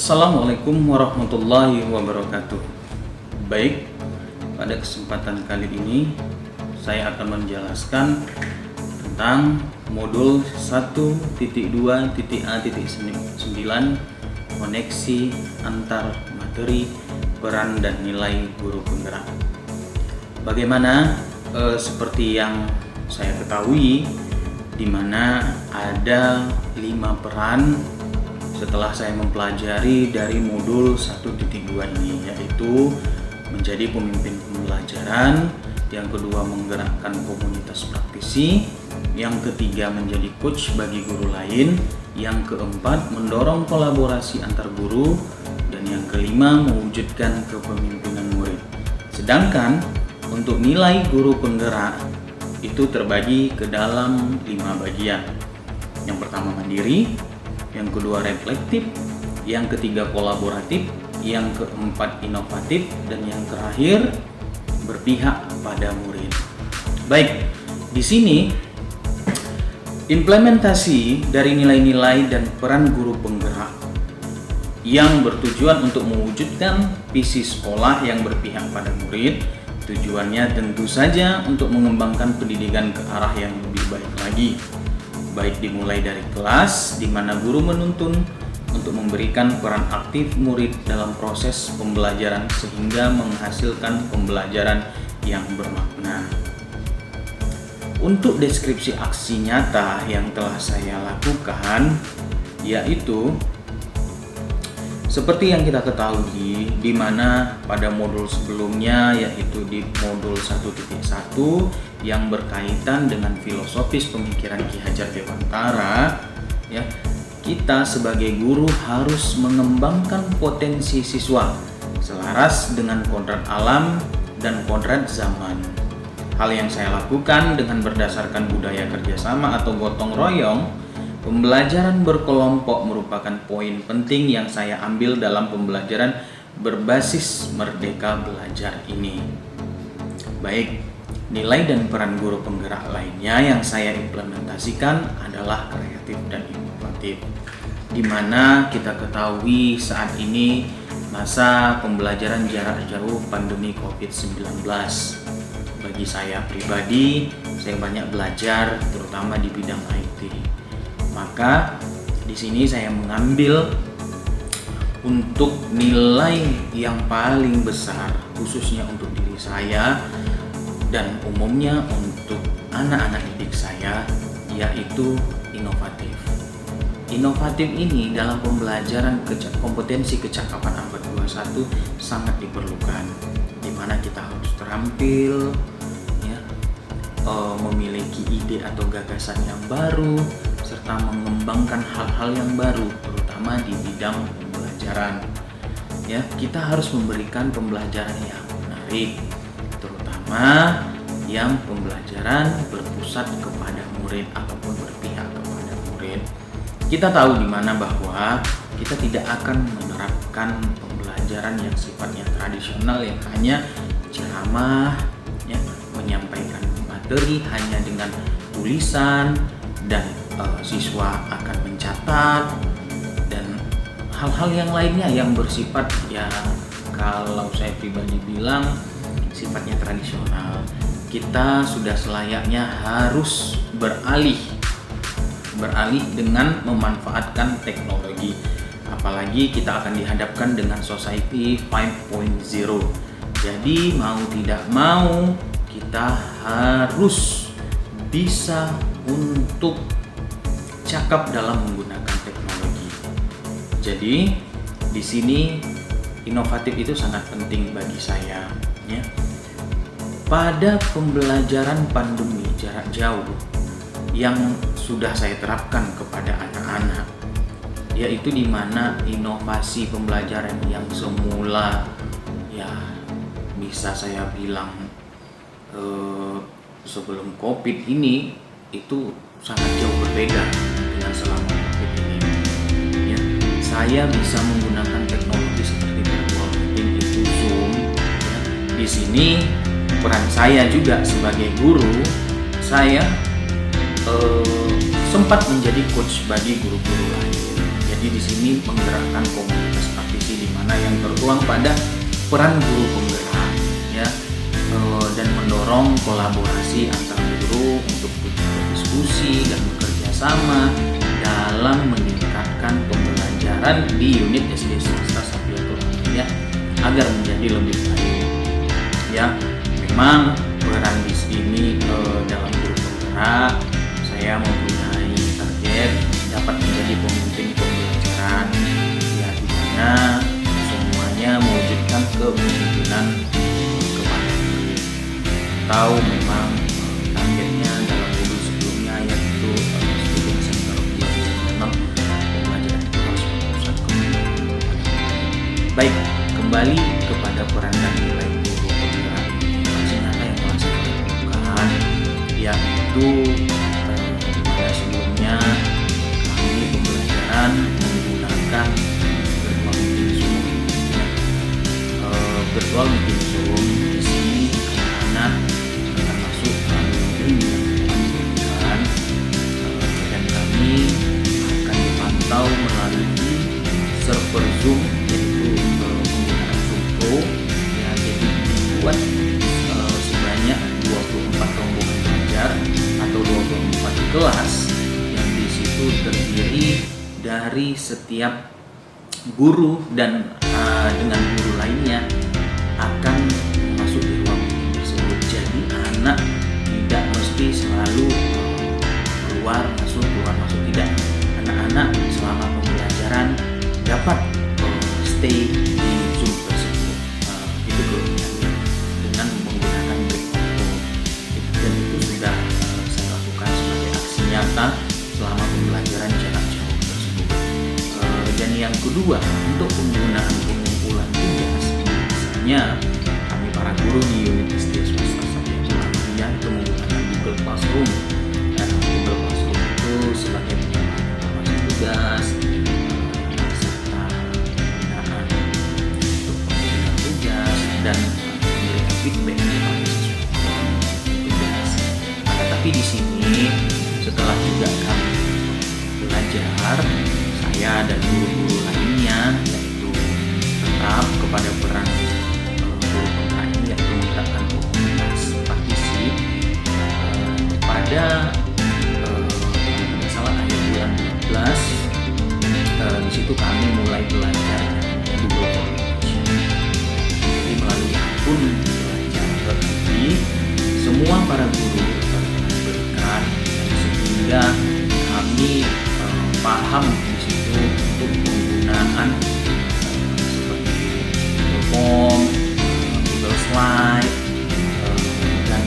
Assalamualaikum warahmatullahi wabarakatuh. Baik, pada kesempatan kali ini saya akan menjelaskan tentang modul 1.2.a.9 koneksi antar materi, peran dan nilai guru penggerak. Bagaimana seperti yang saya ketahui, di mana ada 5 peran setelah saya mempelajari dari modul 1.2 ini, yaitu menjadi pemimpin pembelajaran, yang kedua menggerakkan komunitas praktisi, yang ketiga menjadi coach bagi guru lain, yang keempat mendorong kolaborasi antar guru, dan yang kelima mewujudkan kepemimpinan murid. Sedangkan untuk nilai guru penggerak itu terbagi ke dalam 5 bagian. Yang pertama mandiri, yang kedua reflektif, yang ketiga kolaboratif, yang keempat inovatif, dan yang terakhir berpihak pada murid. Baik, di sini implementasi dari nilai-nilai dan peran guru penggerak yang bertujuan untuk mewujudkan visi sekolah yang berpihak pada murid. Tujuannya tentu saja untuk mengembangkan pendidikan ke arah yang lebih baik lagi. Baik dimulai dari kelas, di mana guru menuntun untuk memberikan peran aktif murid dalam proses pembelajaran sehingga menghasilkan pembelajaran yang bermakna. Untuk deskripsi aksi nyata yang telah saya lakukan, yaitu seperti yang kita ketahui, di mana pada modul sebelumnya, yaitu di modul 1.1 yang berkaitan dengan filosofis pemikiran Ki Hajar Dewantara, ya, kita sebagai guru harus mengembangkan potensi siswa selaras dengan kodrat alam dan kodrat zaman. Hal yang saya lakukan dengan berdasarkan budaya kerjasama atau gotong royong. Pembelajaran berkelompok merupakan poin penting yang saya ambil dalam pembelajaran berbasis Merdeka Belajar ini. Baik, nilai dan peran guru penggerak lainnya yang saya implementasikan adalah kreatif dan inovatif, di mana kita ketahui saat ini masa pembelajaran jarak jauh pandemi COVID-19. Bagi saya pribadi, saya banyak belajar terutama di bidang IT. Maka di sini saya mengambil untuk nilai yang paling besar khususnya untuk diri saya dan umumnya untuk anak-anak didik saya, yaitu inovatif. Inovatif ini dalam pembelajaran kompetensi kecakapan abad 21 sangat diperlukan, di mana kita harus terampil, ya, memiliki ide atau gagasan yang baru, serta mengembangkan hal-hal yang baru, terutama di bidang pembelajaran. Ya, kita harus memberikan pembelajaran yang menarik, terutama yang pembelajaran berpusat kepada murid ataupun berpihak kepada murid. Kita tahu di mana bahwa kita tidak akan menerapkan pembelajaran yang sifatnya tradisional yang hanya ceramah, ya, menyampaikan materi hanya dengan tulisan dan siswa akan mencatat dan hal-hal yang lainnya yang bersifat, ya, kalau saya pribadi bilang sifatnya tradisional. Kita sudah selayaknya harus beralih dengan memanfaatkan teknologi, apalagi kita akan dihadapkan dengan society 5.0. jadi mau tidak mau kita harus bisa untuk cakap dalam menggunakan teknologi. Jadi di sini inovatif itu sangat penting bagi saya, ya. Pada pembelajaran pandemi jarak jauh yang sudah saya terapkan kepada anak-anak, yaitu di mana inovasi pembelajaran yang semula, ya, bisa saya bilang sebelum COVID ini itu sangat jauh berbeda dengan selama COVID ini. Ya, saya bisa menggunakan teknologi seperti virtual meeting, itu Zoom. Ya. Di sini peran saya juga sebagai guru, saya sempat menjadi coach bagi guru-guru lain. Jadi di sini menggerakkan komunitas mana yang tertuang pada peran guru penggerak ya, dan mendorong kolaborasi antar guru untuk berdiskusi dan bekerja sama dalam meningkatkan pembelajaran di unit SD swasta Sapiatul Amaliyah agar menjadi lebih baik ya. Memang peran di sini dalam guru penggerak, saya mempunyai target dapat menjadi pemimpin pembelajaran ya, di mana semuanya mewujudkan kepemimpinan kepada murid. Tahu memang targetnya dalam modul sebelumnya yaitu student center memang pembelajaran itu harus berpusat kepada. Baik, kembali kepada peran dan nilai guru penggerak aksi nyata yang telah saya lakukan, yaitu pada sebelumnya kami pembelajaran menggunakan virtual meeting Zoom. Virtual meeting Zoom di sini anak-anak akan masuk melalui link yang diberikan, dan kami akan dipantau melalui server Zoom yaitu penggunaan Zoom Pro ya. Jadi dibuat sebanyak 24 rombongan belajar atau 24 kelas yang di situ terdiri dari setiap guru dan dengan guru lainnya akan masuk di ruang meeting tersebut. Jadi anak tidak mesti selalu keluar masuk tidak. Anak-anak selama pembelajaran dapat stay di Zoom tersebut. Itu kelebihannya dengan menggunakan breakout, dan itu sudah saya lakukan sebagai aksi nyata selama pembelajaran jarak jauh tersebut. Dan yang kedua, untuk penggunaan pengumpulan tugas, misalnya kami para guru di unit SD swasta Sapiatul Amaliyah itu menggunakan Google Classroom. Dan Google Classroom itu sebagai penyampaian informasi tugas serta penggunaan untuk pengumpulan tugas dan memberikan feedback kepada siswa tugas. Tapi di sini setelah juga kami belajar, saya dan guru-guru lainnya yaitu tetap kepada peran guru penggerak ini, yaitu menerapkan komunitas partisip pada salah akhir bulan 12. Di situ kami mulai belajar yang Google Formation. Jadi melalui akun belajar tadi semua para guru berikan, sehingga kami paham di situ untuk penggunaan seperti Google Form, Google Slide, dan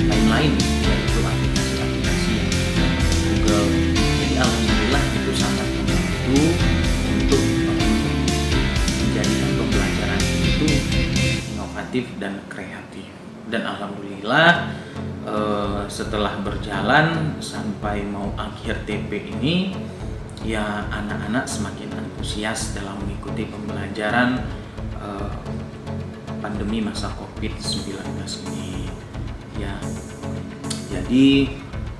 lain-lain, yaitu aplikasi-aplikasi yang ada di Google. Jadi alhamdulillah itu sangat membantu untuk menjadikan pembelajaran itu inovatif dan kreatif. Dan alhamdulillah setelah berjalan sampai mau akhir TP ini ya, anak-anak semakin antusias dalam mengikuti pembelajaran pandemi masa COVID-19 ini ya. Jadi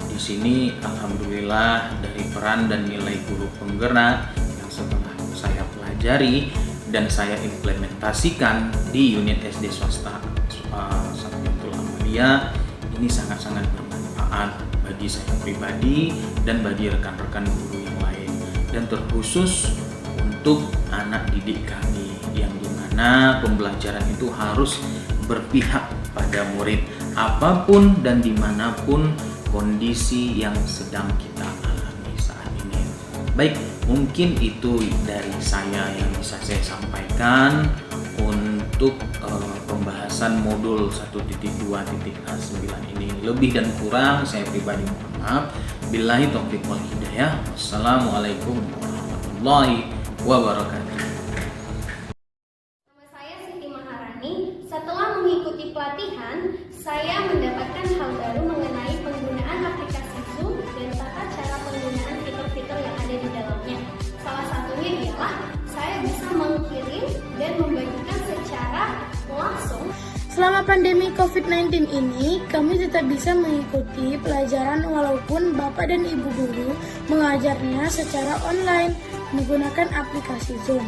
di sini alhamdulillah dari peran dan nilai guru penggerak yang setelah saya pelajari dan saya implementasikan di unit SD swasta Sapiatul Amaliyah, ini sangat-sangat bermanfaat bagi saya pribadi dan bagi rekan-rekan guru yang lain, dan terkhusus untuk anak didik kami yang dimana pembelajaran itu harus berpihak pada murid apapun dan dimanapun kondisi yang sedang kita alami saat ini. Baik, mungkin itu dari saya yang bisa saya sampaikan untuk pembahasan modul 1.2.9 ini. Lebih dan kurang saya pribadi mohon maaf. Billahi taufiq wal hidayah. Wassalamualaikum warahmatullahi wabarakatuh. Nama saya Siti Maharani. Setelah mengikuti pelatihan, saya mendapatkan hal baru mengenai penggunaan aplikasi Zoom dan tata cara penggunaan fitur-fitur yang ada di dalamnya. Salah satunya ialah saya bisa mengirim dan membagikan secara langsung. Selama pandemi COVID-19 ini, kami tetap bisa mengikuti pelajaran walaupun Bapak dan Ibu guru mengajarnya secara online menggunakan aplikasi Zoom.